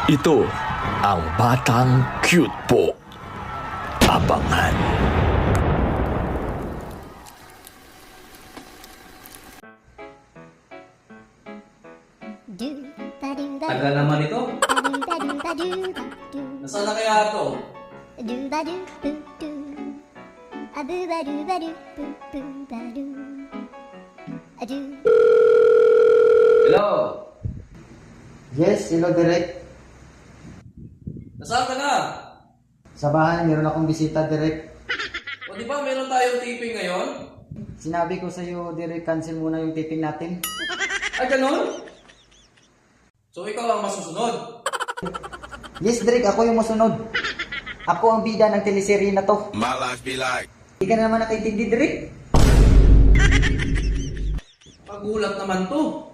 Ito ang Batang Cute po. Abangan. Tagal naman ito. Nasaan na kaya ito? Hello? Yes, hello Direk. Nasaan ka na? Sa bahay, meron akong bisita Direk. O di ba meron tayong taping ngayon? Sinabi ko sa iyo Direk, cancel muna yung taping natin. Ay, ganun? So ikaw ang masusunod? Yes Direk, ako yung masunod. Ako ang bida ng teleserye na to. My life be like. Hindi ka na naman nakaintindi Direk. Pagulat naman to.